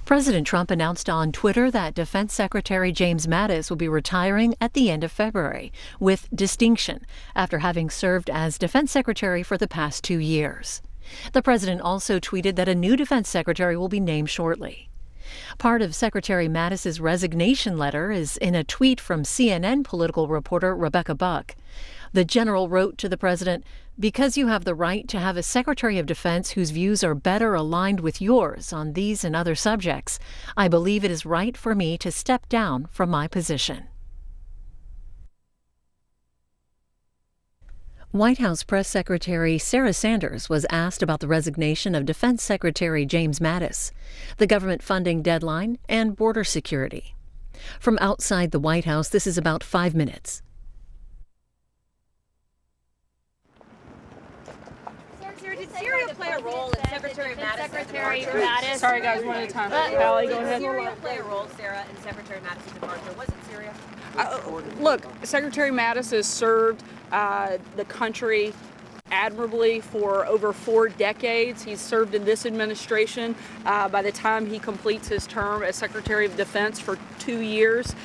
President Trump announced on Twitter that Defense Secretary James Mattis will be retiring at the end of February with distinction after having served as Defense Secretary for the past 2 years. The president also tweeted that a new Defense Secretary will be named shortly. Part of Secretary Mattis's resignation letter is in a tweet from CNN political reporter Rebecca Buck. The general wrote to the president, "Because you have the right to have a Secretary of Defense whose views are better aligned with yours on these and other subjects, I believe it is right for me to step down from my position." White House Press Secretary Sarah Sanders was asked about the resignation of Defense Secretary James Mattis, the government funding deadline, and border security. From outside the White House, this is about 5 minutes. Did Syria play a role in Secretary Mattis? Sorry, guys, one at a time. Allie, go ahead. Did Syria play a role, Sarah, in Secretary Mattis' departure? Was it Syria? Look, Secretary Mattis has served the country admirably for over 4 decades. He's served in this administration by the time he completes his term as Secretary of Defense for 2 years.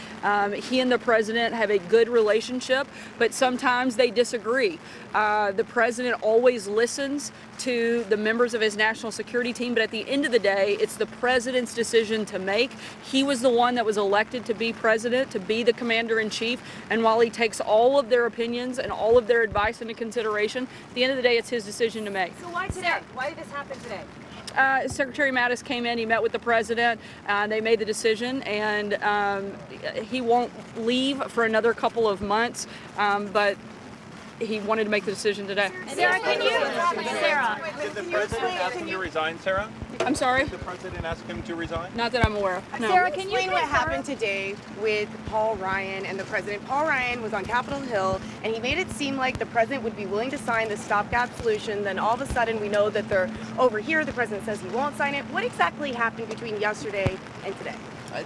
He and the president have a good relationship, but sometimes they disagree. The president always listens to the members of his national security team, but at the end of the day, it's the president's decision to make. He was the one that was elected to be president, to be the commander-in-chief, and while he takes all of their opinions and all of their advice into consideration, at the end of the day, it's his decision to make. So why today? Why did this happen today? Secretary Mattis came in, he met with the president, they made the decision, and he won't leave for another couple of months, but he wanted to make the decision today. Sarah, can you? Sarah. Did the president ask him to resign, Sarah? I'm sorry? Did the president ask him to resign? Not that I'm aware of. No. Sarah, can you explain what happened today with Paul Ryan and the president? Paul Ryan was on Capitol Hill, and he made it seem like the president would be willing to sign the stopgap solution. Then all of a sudden, we know that they're over here. The president says he won't sign it. What exactly happened between yesterday and today?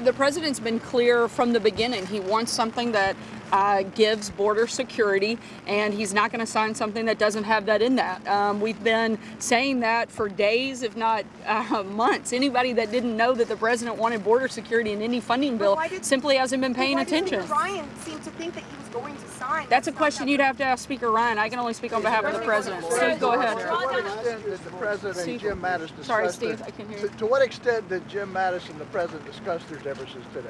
The president's been clear from the beginning. He wants something that gives border security, and he's not going to sign something that doesn't have that in that. We've been saying that for days, if not months. Anybody that didn't know that the president wanted border security in any funding bill simply hasn't been paying attention. Ryan seemed to think that he was going to sign. That's a question you'd have to ask Speaker Ryan. I can only speak on behalf of the president. Steve, go ahead. To what extent did the president and Jim Mattis discuss Sorry, Steve, I can hear you. To what extent did Jim Mattis and the president discuss their differences today?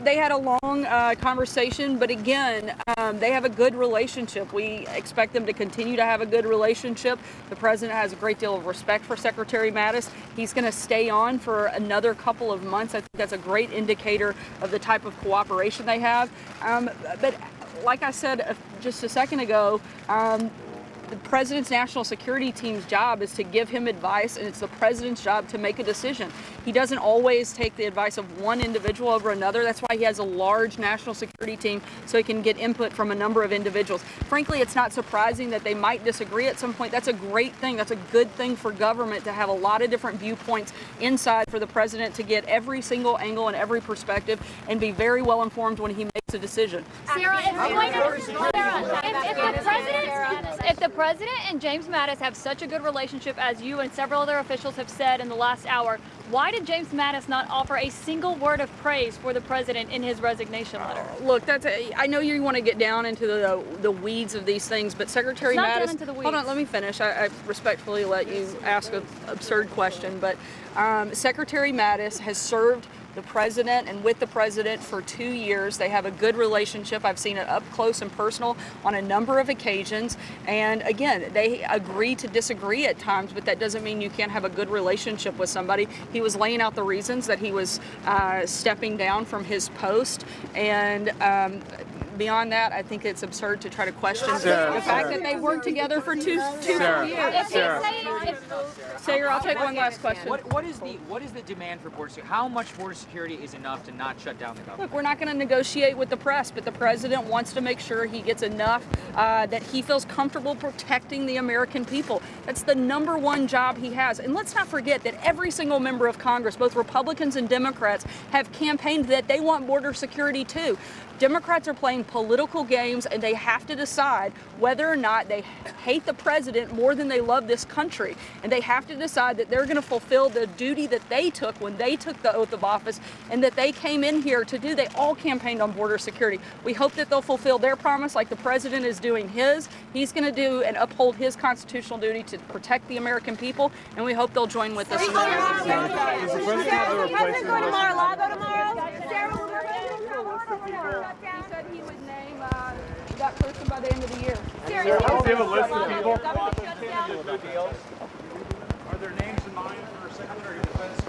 They had a long conversation, but again, they have a good relationship. We expect them to continue to have a good relationship. The president has a great deal of respect for Secretary Mattis. He's going to stay on for another couple of months. I think that's a great indicator of the type of cooperation they have. But like I said just a second ago, the president's national security team's job is to give him advice, and it's the president's job to make a decision. He doesn't always take the advice of one individual over another. That's why he has a large national security team, so he can get input from a number of individuals. Frankly, it's not surprising that they might disagree at some point. That's a great thing. That's a good thing for government to have a lot of different viewpoints inside for the president to get every single angle and every perspective and be very well informed when he makes a decision. Sarah, if the president and James Mattis have such a good relationship, as you and several other officials have said in the last hour, why did James Mattis not offer a single word of praise for the president in his resignation letter? Look, I know you want to get down into the weeds of these things, but Secretary Mattis. Down into the weeds. Hold on, let me finish. I respectfully let you ask an absurd question, but Secretary Mattis has served the president and with the president for 2 years. They have a good relationship. I've seen it up close and personal on a number of occasions. And again, they agree to disagree at times, but that doesn't mean you can't have a good relationship with somebody. He was laying out the reasons that he was stepping down from his post. And beyond that, I think it's absurd to try to question the fact that they worked together for two years. Sarah, I'll take one last question. What is the demand for border security? How much border security is enough to not shut down the government? Look, we're not going to negotiate with the press, but the president wants to make sure he gets enough that he feels comfortable protecting the American people. That's the #1 job he has. And let's not forget that every single member of Congress, both Republicans and Democrats, have campaigned that they want border security too. Democrats are playing political games, and they have to decide whether or not they hate the president more than they love this country. And they have to decide that they're going to fulfill the duty that they took when they took the oath of office and that they came in here to do. They all campaigned on border security. We hope that they'll fulfill their promise like the president is doing his. He's going to do and uphold his constitutional duty to protect the American people, and we hope they'll join with us. Does the president have the replacement? Go tomorrow. Lago tomorrow. He said he would name that person by the end of the year. Does he have a list of people? Are there names in mind for Secretary of Defense?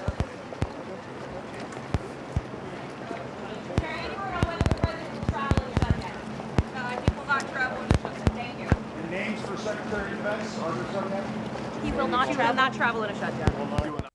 I think we'll not travel in the shutdown. Thank you. And names for Secretary of Defense? Are there some names? He will not travel in a shutdown.